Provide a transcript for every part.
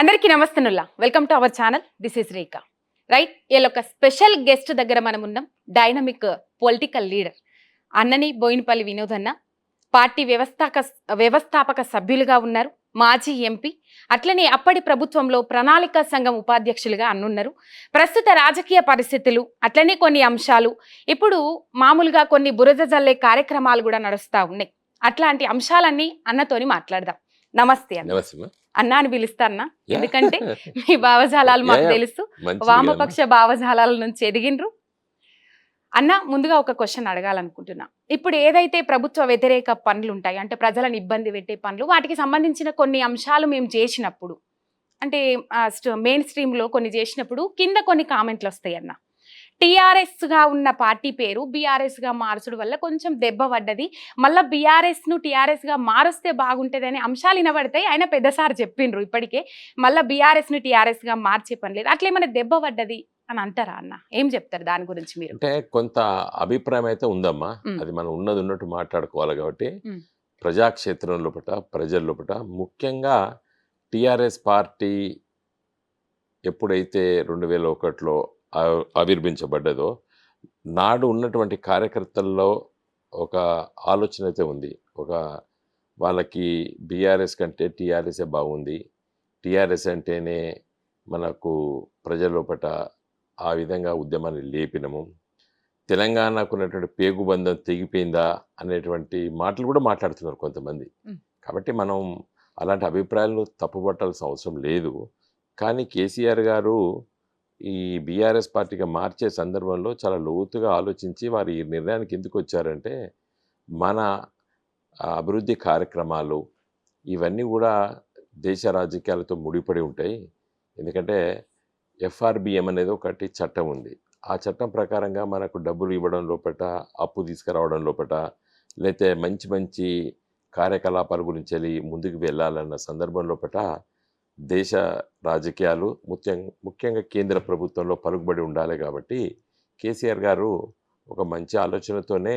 అందరికీ నమస్తనుల్లా welcome to our channel. This is Rekha. Right, వీళ్ళ ఒక స్పెషల్ గెస్ట్ దగ్గర మనం ఉన్నాం. డైనమిక్ పొలిటికల్ లీడర్ అన్నని బోయినపల్లి వినోద్ అన్న పార్టీ వ్యవస్థాపక సభ్యులుగా ఉన్నారు. మాజీ ఎంపీ, అట్లనే అప్పటి ప్రభుత్వంలో ప్రణాళిక సంఘం ఉపాధ్యక్షులుగా అన్నున్నారు. ప్రస్తుత రాజకీయ పరిస్థితులు అట్లనే కొన్ని అంశాలు ఇప్పుడు మామూలుగా కొన్ని బురద జల్లే కార్యక్రమాలు కూడా నడుస్తూ ఉన్నాయి. అట్లాంటి అంశాలన్నీ అన్నతోని మాట్లాడదాం. నమస్తే అన్న. అన్నా అని పిలుస్తాన్నా, ఎందుకంటే మీ భావజాలాలు మాకు తెలుసు. వామపక్ష భావజాలాల నుంచి ఎదిగినరు అన్న. ముందుగా ఒక క్వశ్చన్ అడగాలనుకుంటున్నా. ఇప్పుడు ఏదైతే ప్రభుత్వ వ్యతిరేక పనులు ఉంటాయి, అంటే ప్రజలను ఇబ్బంది పెట్టే పనులు, వాటికి సంబంధించిన కొన్ని అంశాలు మేము చేసినప్పుడు, అంటే మెయిన్ స్ట్రీమ్లో కొన్ని చేసినప్పుడు కింద కొన్ని కామెంట్లు వస్తాయి అన్న. టీఆర్ఎస్గా ఉన్న పార్టీ పేరు బీఆర్ఎస్గా మార్చడం వల్ల కొంచెం దెబ్బ పడ్డది, మళ్ళీ బీఆర్ఎస్ను టీఆర్ఎస్గా మారుస్తే బాగుంటుందని అంశాలు వినబడతాయి. ఆయన పెద్దసారి చెప్పిండ్రు ఇప్పటికే, మళ్ళీ బీఆర్ఎస్ను టీఆర్ఎస్గా మార్చే పని లేదు, అట్లా ఏమైనా దెబ్బ పడ్డది అని అంటారా అన్న? ఏం చెప్తారు దాని గురించి మీరు? అంటే కొంత అభిప్రాయం అయితే ఉందమ్మా, అది మనం ఉన్నది ఉన్నట్టు మాట్లాడుకోవాలి. కాబట్టి ప్రజాక్షేత్రం లోపల, ప్రజల లోపల, ముఖ్యంగా టీఆర్ఎస్ పార్టీ ఎప్పుడైతే 2001లో ఆవిర్భించబడ్డదో నాడు ఉన్నటువంటి కార్యకర్తల్లో ఒక ఆలోచన అయితే ఉంది. వాళ్ళకి బీఆర్ఎస్ కంటే టీఆర్ఎస్ఏ బాగుంది, టీఆర్ఎస్ అంటేనే మనకు ప్రజల లోపల ఆ విధంగా ఉద్యమాన్ని లేపినము, తెలంగాణకు ఉన్నటువంటి పేగుబంధం తెగిపోయిందా అనేటువంటి మాటలు కూడా మాట్లాడుతున్నారు కొంతమంది. కాబట్టి మనం అలాంటి అభిప్రాయాలను తప్పుపట్టాల్సిన అవసరం లేదు. కానీ కేసీఆర్ గారు ఈ బీఆర్ఎస్ పార్టీగా మార్చే సందర్భంలో చాలా లోతుగా ఆలోచించి వారు ఈ నిర్ణయానికి ఎందుకు వచ్చారంటే, మన అభివృద్ధి కార్యక్రమాలు ఇవన్నీ కూడా దేశ రాజకీయాలతో ముడిపడి ఉంటాయి. ఎందుకంటే ఎఫ్ఆర్బిఎం అనేది ఒకటి చట్టం ఉంది. ఆ చట్టం ప్రకారంగా మనకు డబ్బులు ఇవ్వడం లోపట, అప్పు తీసుకురావడం లోపట, లేకపోతే మంచి మంచి కార్యకలాపాల గురించి వెళ్ళి ముందుకు వెళ్ళాలన్న సందర్భం లోపట దేశ రాజకీయాలు ముఖ్యంగా కేంద్ర ప్రభుత్వంలో పలుకుబడి ఉండాలి. కాబట్టి కేసీఆర్ గారు ఒక మంచి ఆలోచనతోనే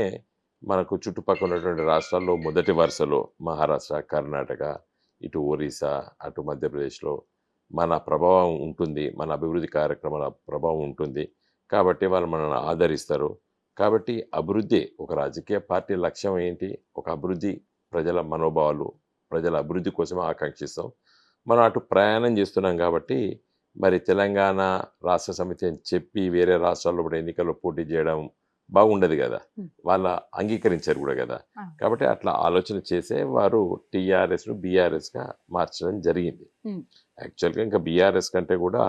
మనకు చుట్టుపక్కల ఉన్నటువంటి రాష్ట్రాల్లో మొదటి వరుసలో మహారాష్ట్ర, కర్ణాటక, ఇటు ఒరిస్సా, అటు మధ్యప్రదేశ్లో మన ప్రభావం ఉంటుంది, మన అభివృద్ధి కార్యక్రమాల ప్రభావం ఉంటుంది. కాబట్టి వాళ్ళు మనల్ని ఆదరిస్తారు. కాబట్టి అభివృద్ధి, ఒక రాజకీయ పార్టీ లక్ష్యం ఏంటి? ఒక అభివృద్ధి, ప్రజల మనోభావాలు, ప్రజల అభివృద్ధి కోసమే ఆకాంక్షిస్తాం. మనం అటు ప్రయాణం చేస్తున్నాం. కాబట్టి మరి తెలంగాణ రాష్ట్ర సమితి అని చెప్పి వేరే రాష్ట్రాల్లో కూడా ఎన్నికల్లో పోటీ చేయడం బాగుండదు కదా, వాళ్ళ అంగీకరించారు కూడా కదా. కాబట్టి అట్లా ఆలోచన చేసే వారు టీఆర్ఎస్ను బీఆర్ఎస్గా మార్చడం జరిగింది. యాక్చువల్గా ఇంకా బీఆర్ఎస్ కంటే కూడా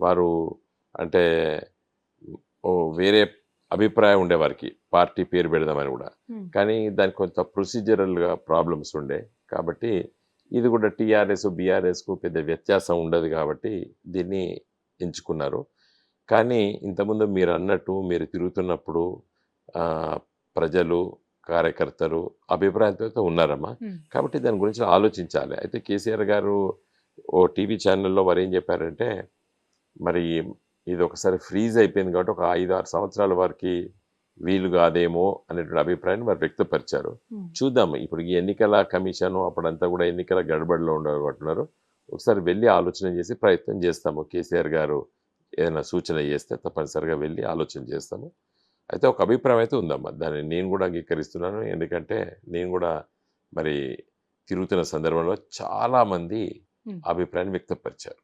వారు అంటే వేరే అభిప్రాయం ఉండే వారికి, పార్టీ పేరు పెడదామని కూడా. కానీ దానికి కొంత ప్రొసీజరల్గా ప్రాబ్లమ్స్ ఉండే. కాబట్టి ఇది కూడా టీఆర్ఎస్ బీఆర్ఎస్కు పెద్ద వ్యత్యాసం ఉండదు కాబట్టి దీన్ని ఎంచుకున్నారు. కానీ ఇంతకుముందు మీరు అన్నట్టు మీరు తిరుగుతున్నప్పుడు ప్రజలు, కార్యకర్తలు అభిప్రాయంతో ఉన్నారమ్మా. కాబట్టి దాని గురించి ఆలోచించాలి. అయితే కేసీఆర్ గారు ఓ టీవీ ఛానల్లో వారు ఏం చెప్పారంటే, మరి ఇది ఒకసారి ఫ్రీజ్ అయిపోయింది కాబట్టి ఒక 5-6 సంవత్సరాల వారికి వీలు కాదేమో అనేటువంటి అభిప్రాయాన్ని వారు వ్యక్తపరిచారు. చూద్దాం, ఇప్పుడు ఈ ఎన్నికల కమిషను అప్పుడంతా కూడా ఎన్నికల గడబడిలో ఉండబట్టున్నారు. ఒకసారి వెళ్ళి ఆలోచన చేసి ప్రయత్నం చేస్తాము. కేసీఆర్ గారు ఏదైనా సూచన చేస్తే తప్పనిసరిగా వెళ్ళి ఆలోచన చేస్తాము. అయితే ఒక అభిప్రాయం అయితే ఉందమ్మా, దాన్ని నేను కూడా అంగీకరిస్తున్నాను. ఎందుకంటే నేను కూడా మరి తిరుగుతున్న సందర్భంలో చాలామంది అభిప్రాయాన్ని వ్యక్తపరిచారు.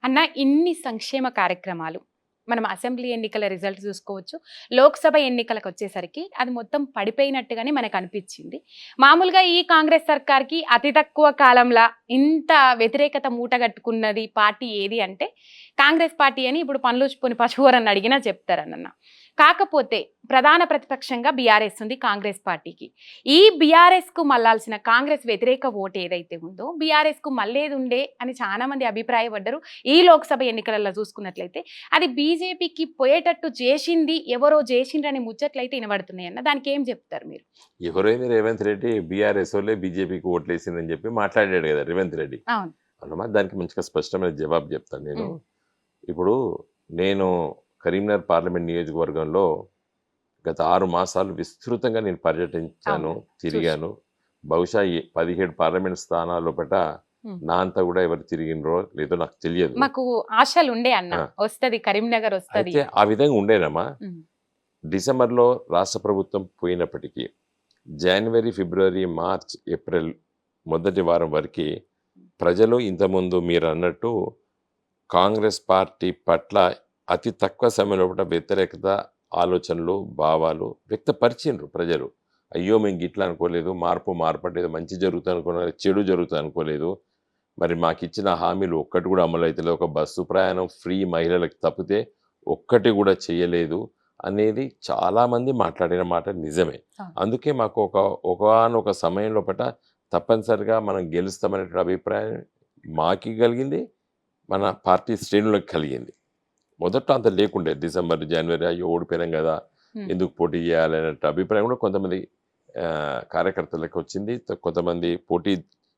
అన్న, ఇన్ని సంక్షేమ కార్యక్రమాలు మనం అసెంబ్లీ ఎన్నికల రిజల్ట్ చూసుకోవచ్చు, లోక్సభ ఎన్నికలకు వచ్చేసరికి అది మొత్తం పడిపోయినట్టుగానే మనకు అనిపించింది. మామూలుగా ఈ కాంగ్రెస్ సర్కార్కి అతి తక్కువ కాలంలో ఇంత వ్యతిరేకత మూటగట్టుకున్నది పార్టీ ఏది అంటే కాంగ్రెస్ పార్టీ అని ఇప్పుడు పనులు పశువురని అడిగినా చెప్తారన్న. కాకపోతే ప్రధాన ప్రతిపక్షంగా బీఆర్ఎస్ ఉంది కాంగ్రెస్ పార్టీకి. ఈ బీఆర్ఎస్కు మళ్ళాల్సిన కాంగ్రెస్ వ్యతిరేక ఓటు ఏదైతే ఉందో బీఆర్ఎస్కు మళ్ళేది ఉండే అని చాలా మంది అభిప్రాయపడ్డారు. ఈ లోక్సభ ఎన్నికలలో చూసుకున్నట్లయితే అది బీజేపీకి పోయేటట్టు చేసింది ఎవరో చేసిండ్రని ముచ్చట్లయితే వినబడుతున్నాయి అన్న. దానికి ఏం చెప్తారు మీరు? ఎవరైనా రేవంత్ రెడ్డి బీఆర్ఎస్ వాళ్ళే బీజేపీకి ఓట్లు వేసిందని చెప్పి మాట్లాడాడు కదా రేవంత్ రెడ్డి. అవునమ్మా, దానికి మంచిగా స్పష్టమైన జవాబు చెప్తాను నేను. ఇప్పుడు నేను కరీంనగర్ పార్లమెంట్ నియోజకవర్గంలో గత 6 మాసాలు విస్తృతంగా నేను పర్యటించాను, తిరిగాను. బహుశా 17 పార్లమెంట్ స్థానాల లోపల ఉమ్. నా అంతా కూడా ఎవరు తిరిగినరో లేదో నాకు తెలియదు. మాకు ఆశలు ఉండే అన్న ఆ. వస్తది కరీంనగర్ వస్తది. అయితే ఆ విధంగా ఉండేనమ్మా. ఉమ్. డిసెంబర్లో రాష్ట్ర ప్రభుత్వం పోయినప్పటికీ జనవరి, ఫిబ్రవరి, మార్చ్, ఏప్రిల్ మొదటి వారం వరకు ప్రజలు ఇంతకుముందు మీరు అన్నట్టు కాంగ్రెస్ పార్టీ పట్ల అతి తక్కువ సమయంలో కూడా వ్యతిరేకత ఆలోచనలు భావాలు వ్యక్తపరిచిండ్రు ప్రజలు. అయ్యో మేము గిట్లా అనుకోలేదు, మార్పు అంటే ఏదో మంచి జరుగుతుంది అనుకున్నారు, చెడు జరుగుతుంది అనుకోలేదు, మరి మాకు ఇచ్చిన హామీలు ఒక్కటి కూడా అమలు అవుతలేదు, ఒక బస్సు ప్రయాణం ఫ్రీ మహిళలకు తప్పితే ఒక్కటి కూడా చేయలేదు అనేది చాలామంది మాట్లాడిన మాట నిజమే. అందుకే మాకు ఒకనొక సమయంలో పట తప్పనిసరిగా మనం గెలుస్తామనే అభిప్రాయం మాకి కలిగింది, మన పార్టీ శ్రేణులకు కలిగింది. మొదట్లో అంత లేకుండే, డిసెంబర్ జనవరి అయ్యో ఓడిపోయినాం కదా ఎందుకు పోటీ చేయాలనే అభిప్రాయం కూడా కొంతమంది కార్యకర్తలకు వచ్చింది, కొంతమంది పోటీ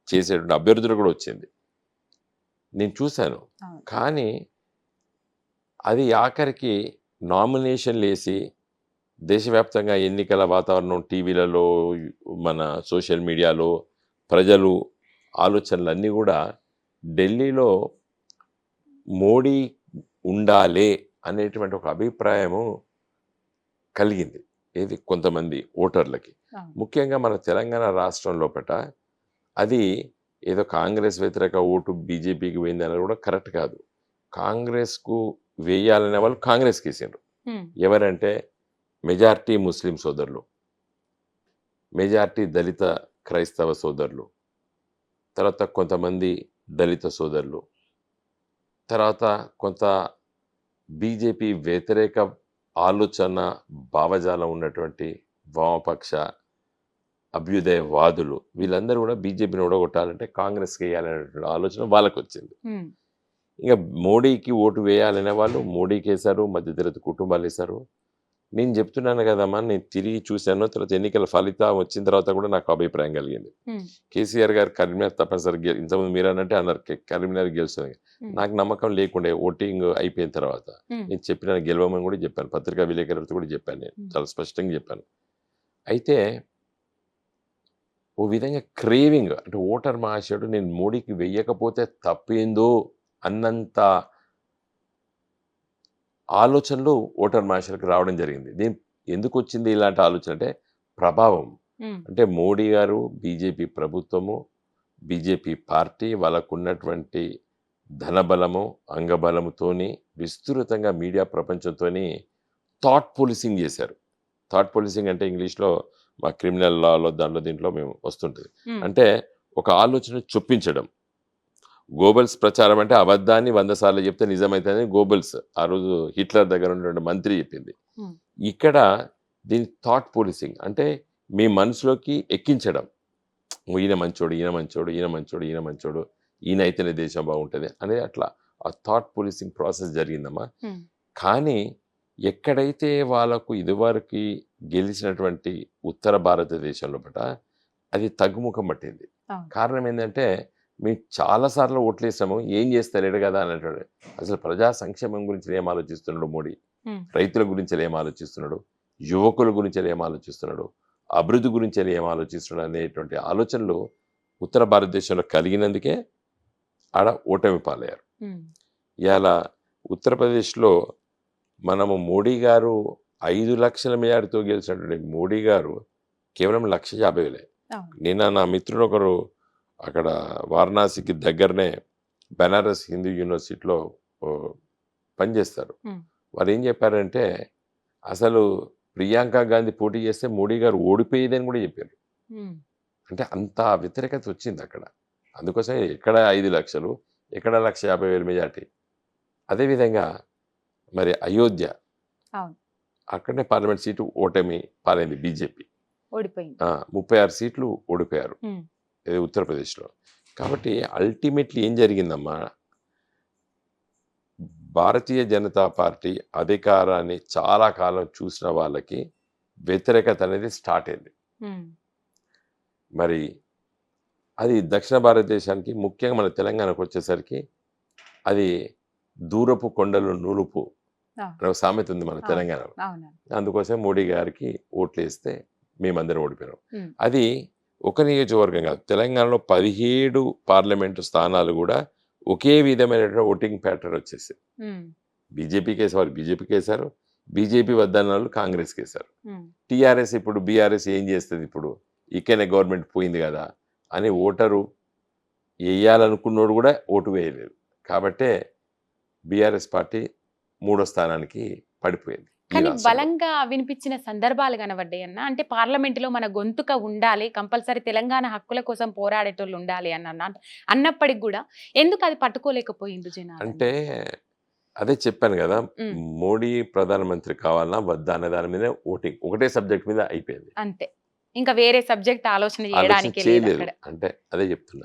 చేసేటువంటి అభ్యర్థులు కూడా వచ్చింది, నేను చూశాను. కానీ అది ఆఖరికి నామినేషన్లు వేసి దేశవ్యాప్తంగా ఎన్నికల వాతావరణం టీవీలలో మన సోషల్ మీడియాలో ప్రజలు ఆలోచనలన్నీ కూడా ఢిల్లీలో మోడీ ఉండాలే అనేటువంటి ఒక అభిప్రాయము కలిగింది ఏది కొంతమంది ఓటర్లకి. ముఖ్యంగా మన తెలంగాణ రాష్ట్రం లోపట అది ఏదో కాంగ్రెస్ వ్యతిరేక ఓటు బీజేపీకి పోయింది అనేది కూడా కరెక్ట్ కాదు. కాంగ్రెస్కు వేయాలనే వాళ్ళు కాంగ్రెస్కి వేసిండ్రు. ఎవరంటే మెజార్టీ ముస్లిం సోదరులు, మెజార్టీ దళిత క్రైస్తవ సోదరులు, తర్వాత కొంతమంది దళిత సోదరులు, తర్వాత కొంత బీజేపీ వ్యతిరేక ఆలోచన భావజాలం ఉన్నటువంటి వామపక్ష అభ్యుదయవాదులు, వీళ్ళందరూ కూడా బీజేపీని ఓడగొట్టాలంటే కాంగ్రెస్కి వేయాలనేటువంటి ఆలోచన వాళ్ళకు వచ్చింది. ఇంకా మోడీకి ఓటు వేయాలనే వాళ్ళు మోడీకి వేశారు, మధ్యతరగతి కుటుంబాలు వేశారు. నేను చెప్తున్నాను కదమ్మా, నేను తిరిగి చూశాను, తర్వాత ఎన్నికల ఫలితం వచ్చిన తర్వాత కూడా నాకు అభిప్రాయం కలిగింది. కేసీఆర్ గారు కరీంనగర్ తప్పనిసరిగా ఇంతకుముందు మీరు అన్నట్టే అన్నారు కరీంనగర్ గెలుస్తుంది. నాకు నమ్మకం లేకుండే ఓటింగ్ అయిపోయిన తర్వాత. నేను చెప్పిన గెలవమని కూడా చెప్పాను, పత్రికా విలేకరులతో కూడా చెప్పాను, నేను చాలా స్పష్టంగా చెప్పాను. అయితే ఓ విధంగా క్రేవింగ్ అంటే ఓటర్ మహాశయుడు నేను మోడీకి వెయ్యకపోతే తప్పేందో అన్నంత ఆలోచనలు ఓటర్ మహాశయులకు రావడం జరిగింది. దీని ఎందుకు వచ్చింది ఇలాంటి ఆలోచన అంటే ప్రభావం. అంటే మోడీ గారు, బీజేపీ ప్రభుత్వము, బీజేపీ పార్టీ వాళ్ళకున్నటువంటి ధనబలము అంగబలముతోని విస్తృతంగా మీడియా ప్రపంచంతోని థాట్ పోలీసింగ్ చేశారు. థాట్ పోలీసింగ్ అంటే ఇంగ్లీష్లో మా క్రిమినల్ లాలో దీంట్లో మేము వస్తుంటుంది. అంటే ఒక ఆలోచన చొప్పించడం. గోబెల్స్ ప్రచారం అంటే అబద్ధాన్ని 100 సార్లు చెప్తే నిజమైతుందని గోబెల్స్ ఆ రోజు హిట్లర్ దగ్గర ఉన్నటువంటి మంత్రి చెప్పింది. ఇక్కడ దీని థాట్ పోలీసింగ్ అంటే మీ మనసులోకి ఎక్కించడం, ఈయన మంచోడు, ఈయన మంచోడు, ఈయన మంచోడు, ఈయన మంచోడు, ఈయన అయితేనే దేశం బాగుంటుంది అనేది అట్లా ఆ థాట్ పోలీసింగ్ ప్రాసెస్ జరిగిందమ్మా. కానీ ఎక్కడైతే వాళ్ళకు ఇదివరకు గెలిచినటువంటి ఉత్తర భారతదేశంలో పట అది తగ్గుముఖం పట్టింది. కారణం ఏంటంటే మేము చాలాసార్లు ఓట్లేసాము, ఏం చేస్తలేడు కదా అనేటువంటి, అసలు ప్రజా సంక్షేమం గురించి ఏం ఆలోచిస్తున్నాడు మోడీ, రైతుల గురించి ఏం ఆలోచిస్తున్నాడు, యువకుల గురించి ఏం ఆలోచిస్తున్నాడు, అభివృద్ధి గురించి ఏం ఆలోచిస్తున్నాడు అనేటువంటి ఆలోచనలు ఉత్తర భారతదేశంలో కలిగినందుకే ఆడ ఓటమి పాలయ్యారు. ఇవాళ ఉత్తరప్రదేశ్లో మనము మోడీ గారు 5 లక్షల మెజార్టీతో గెలిచినటువంటి మోడీ గారు కేవలం 1,50,000. నిన్న నా మిత్రుడు ఒకరు అక్కడ వారణాసికి దగ్గరనే బెనారస్ హిందూ యూనివర్సిటీలో పనిచేస్తారు. వారు ఏం చెప్పారంటే అసలు ప్రియాంక గాంధీ పోటీ చేస్తే మోడీ గారు ఓడిపోయేదని కూడా చెప్పారు. అంటే అంత వ్యతిరేకత వచ్చింది అక్కడ. అందుకోసం ఎక్కడ 5 లక్షలు, ఎక్కడ 1,50,000 మెజార్టీ. అదేవిధంగా మరి అయోధ్య అక్కడనే పార్లమెంట్ సీటు ఓటమి పాలైంది, బీజేపీ 36 సీట్లు ఓడిపోయారు ఉత్తరప్రదేశ్లో. కాబట్టి అల్టిమేట్లీ ఏం జరిగిందమ్మా, భారతీయ జనతా పార్టీ అధికారాన్ని చాలా కాలం చూసిన వాళ్ళకి వ్యతిరేకత అనేది స్టార్ట్ అయింది. మరి అది దక్షిణ భారతదేశానికి ముఖ్యంగా మన తెలంగాణకు వచ్చేసరికి అది దూరపు కొండలు నూలుపు అనే ఒక సామెత ఉంది మన తెలంగాణలో. అందుకోసం మోడీ గారికి ఓట్లు వేస్తే మేమందరం ఓడిపోయినాం. అది ఒక నియోజకవర్గం కాదు, తెలంగాణలో 17 పార్లమెంటు స్థానాలు కూడా ఒకే విధమైనటువంటి ఓటింగ్ ప్యాటర్న్ వచ్చేసాయి. ఉమ్, బీజేపీకి వేసేవారు బీజేపీకి వేశారు, బీజేపీ వద్దన్న వాళ్ళు కాంగ్రెస్కి వేశారు. ఉమ్, టీఆర్ఎస్ ఇప్పుడు బీఆర్ఎస్ ఏం చేస్తుంది, ఇప్పుడు ఇక్కడనే గవర్నమెంట్ పోయింది కదా అని ఓటరు వేయాలనుకున్నోడు కూడా ఓటు వేయలేదు. కాబట్టే బీఆర్ఎస్ పార్టీ 3వ స్థానానికి పడిపోయింది ఈ కానీ రాష్ట్రంలో. బలంగా వినిపించిన సందర్భాలు కనబడ్డాయి అన్న. అంటే పార్లమెంటులో మన గొంతుక ఉండాలి, కంపల్సరీ తెలంగాణ హక్కుల కోసం పోరాడేటోళ్ళు ఉండాలి అన్నప్పటికి కూడా ఎందుకు అది పట్టుకోలేకపోయింది జనాలు? అంటే అదే చెప్పాను కదా, ఉమ్, మోడీ ప్రధానమంత్రి కావాలన్నా వద్దా అనే దాని మీద ఓటింగ్ ఒకటే సబ్జెక్ట్ మీద అయిపోయింది. అంతే, ఇంకా వేరే సబ్జెక్ట్ ఆలోచన ఆలోచన చేయడానికి లేదు చేయలేదు. అక్కడ. అంటే అదే చెప్తున్నా.